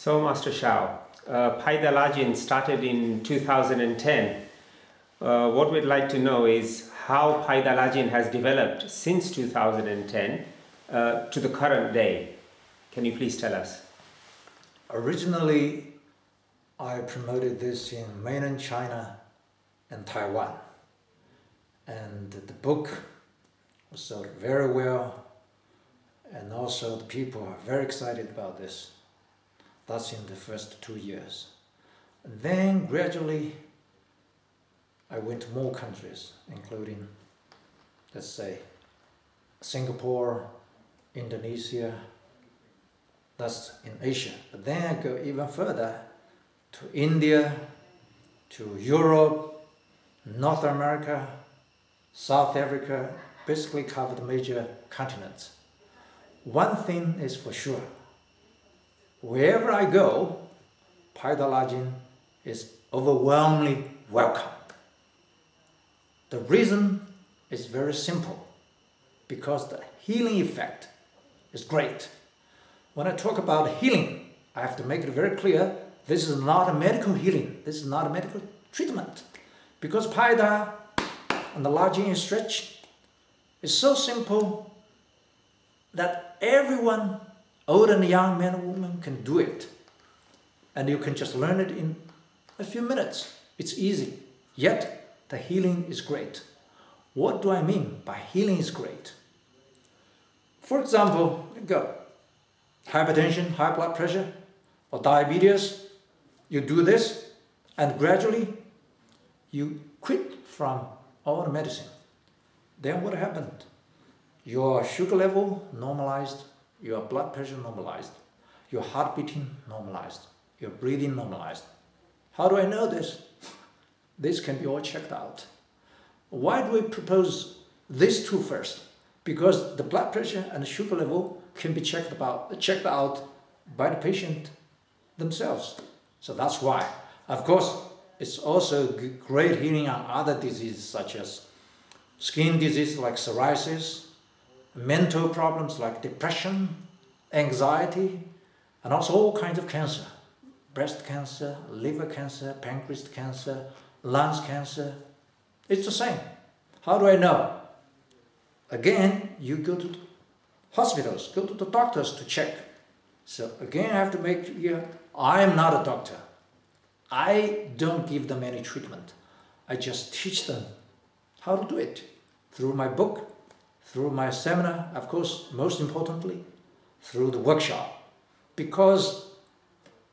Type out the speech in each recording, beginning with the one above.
So, Master Shao, Pai Dalajin started in 2010. What we'd like to know is how Pai Dalajin has developed since 2010 to the current day. Can you please tell us? Originally, I promoted this in mainland China and Taiwan. And the book was sold very well. And also the people are very excited about this. That's in the first 2 years. And then gradually, I went to more countries, including, let's say, Singapore, Indonesia, that's in Asia. But then I go even further to India, to Europe, North America, South Africa, basically covered major continents. One thing is for sure, wherever I go, Pai Dalajin is overwhelmingly welcome. The reason is very simple, because the healing effect is great. When I talk about healing, I have to make it very clear, this is not a medical healing, this is not a medical treatment. Because Pai Da and the Lajin stretch is so simple that everyone, old and young, man and woman, can do it. And you can just learn it in a few minutes. It's easy, yet the healing is great. What do I mean by healing is great? For example, you've got hypertension, high blood pressure, or diabetes. You do this, and gradually you quit from all the medicine. Then what happened? Your sugar level normalized, your blood pressure normalized, your heart beating normalized, your breathing normalized. How do I know this? This can be all checked out. Why do we propose these two first? Because the blood pressure and the sugar level can be checked out by the patient themselves. So that's why. Of course, it's also great healing on other diseases such as skin disease like psoriasis, mental problems like depression, anxiety, and also all kinds of cancer. Breast cancer, liver cancer, pancreas cancer, lungs cancer. It's the same. How do I know? Again, you go to hospitals, go to the doctors to check. So again, I have to make clear, I am not a doctor. I don't give them any treatment. I just teach them how to do it through my book, through my seminar, of course, most importantly, through the workshop. Because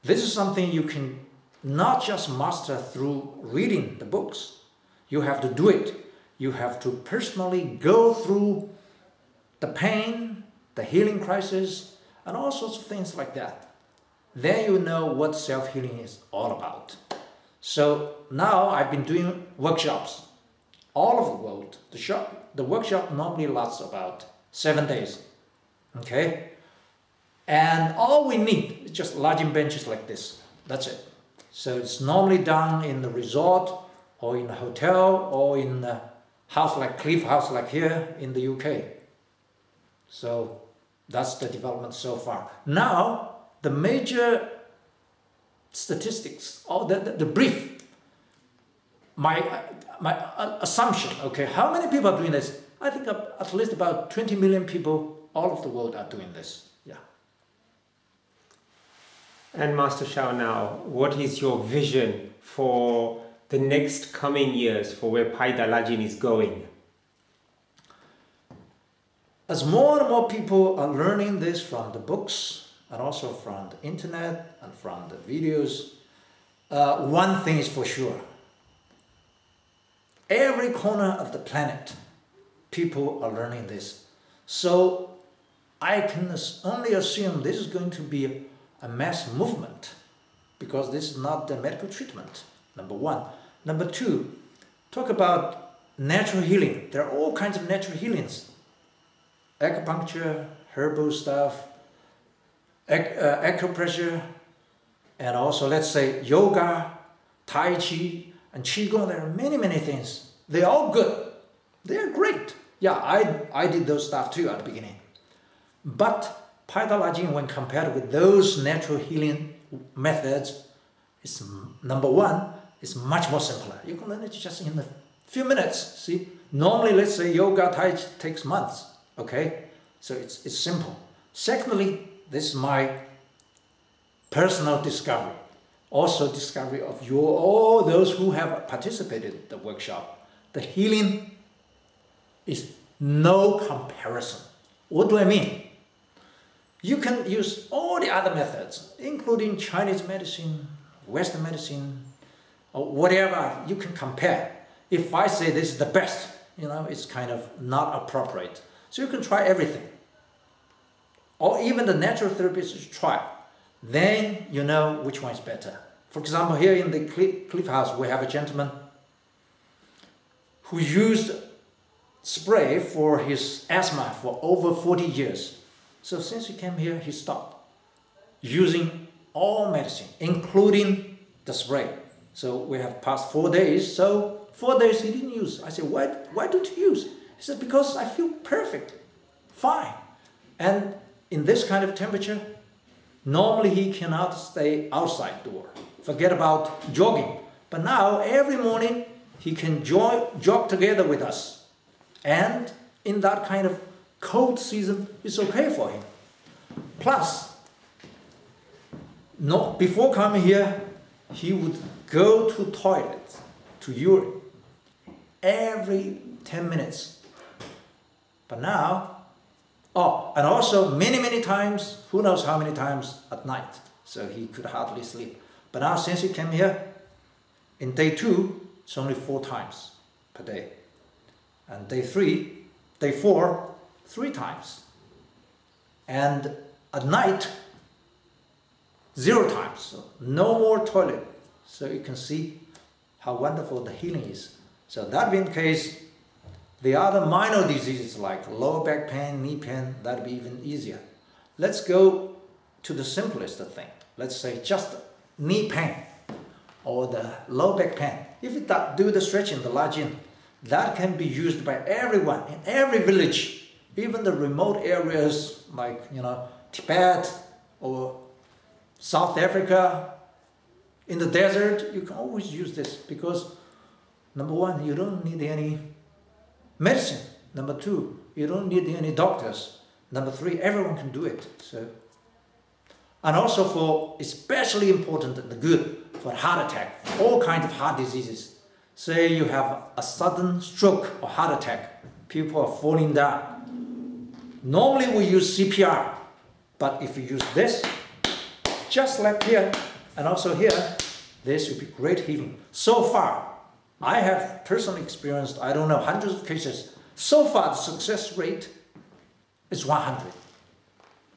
this is something you can not just master through reading the books. You have to do it. You have to personally go through the pain, the healing crisis, and all sorts of things like that. Then you know what self-healing is all about. So now I've been doing workshops all over the world. The workshop normally lasts about 7 days. Okay? And all we need is just Lajin benches like this. That's it. So it's normally done in the resort or in a hotel or in a house like Cliff House like here in the UK. So that's the development so far. Now, the major statistics, or the brief, my assumption, okay, how many people are doing this? I think at least about 20 million people all over the world are doing this. Yeah. And Master Shao, now, what is your vision for the next coming years for where Pai Dalajin is going? As more and more people are learning this from the books and also from the internet and from the videos, one thing is for sure. Every corner of the planet, people are learning this. So I can only assume this is going to be a mass movement, because this is not the medical treatment, number one. Number two, talk about natural healing. There are all kinds of natural healings. Acupuncture, herbal stuff, acupressure, and also let's say yoga, Tai Chi, and Qigong. There are many, many things. They're all good. They're great. Yeah, I did those stuff too at the beginning. But Paidalajin, when compared with those natural healing methods, is number one, it's much more simpler. You can learn it just in a few minutes. See, normally, let's say yoga tai chi takes months. Okay, so it's simple. Secondly, this is my personal discovery, also discovery of all those who have participated in the workshop. The healing is no comparison. What do I mean? You can use all the other methods, including Chinese medicine, Western medicine, or whatever you can compare. If I say this is the best, it's kind of not appropriate. So you can try everything. Or even the natural therapies you try. Then you know which one is better. For example, here in the Cliff House, we have a gentleman who used spray for his asthma for over 40 years. So since he came here, he stopped using all medicine, including the spray. So we have passed 4 days. So 4 days he didn't use. I said, why don't you use? He said, because I feel perfect, fine. And in this kind of temperature, normally he cannot stay outside door. Forget about jogging. But now every morning he can jog together with us. And in that kind of cold season, it's okay for him. Plus, before coming here, he would go to toilet, to urine, every 10 minutes. But now, and also many times, who knows how many times at night. So he could hardly sleep. But now since he came here, in day 2, it's only 4 times per day. And day 4, 3 times. And at night, 0 times. So no more toilet. So you can see how wonderful the healing is. So that being the case, the other minor diseases like lower back pain, knee pain, that'd be even easier. Let's go to the simplest thing. Let's say just knee pain or the lower back pain. If you do the stretching, the Lajin, that can be used by everyone in every village, even the remote areas like Tibet or South Africa. In the desert, you can always use this because number one, you don't need any medicine. Number 2, you don't need any doctors. Number 3, everyone can do it. So, and also for especially important and good for heart attack, all kinds of heart diseases. Say you have a sudden stroke or heart attack, people are falling down. Normally we use CPR, but if you use this, just like here and also here, this will be great healing. So far, I have personally experienced, I don't know, hundreds of cases. So far, the success rate is 100.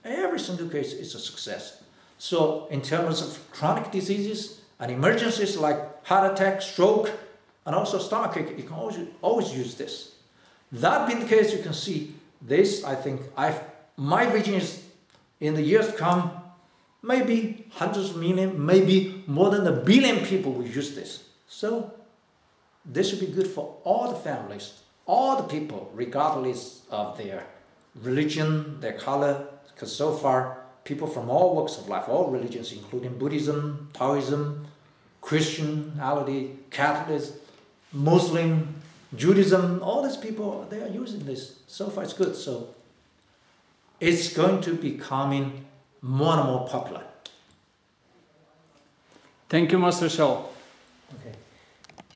Every single case is a success. So in terms of chronic diseases and emergencies like heart attack, stroke, and also stomachache, you can always use this. That being the case, you can see this, I think, my vision is in the years to come, maybe hundreds of million, maybe more than 1 billion people will use this. So this should be good for all the families, all the people, regardless of their religion, their color, because so far, people from all walks of life, all religions, including Buddhism, Taoism, Christianity, Catholics, Muslim, Judaism, all these people, they are using this. So far, it's good. So it's going to be becoming more and more popular. Thank you, Master Shao.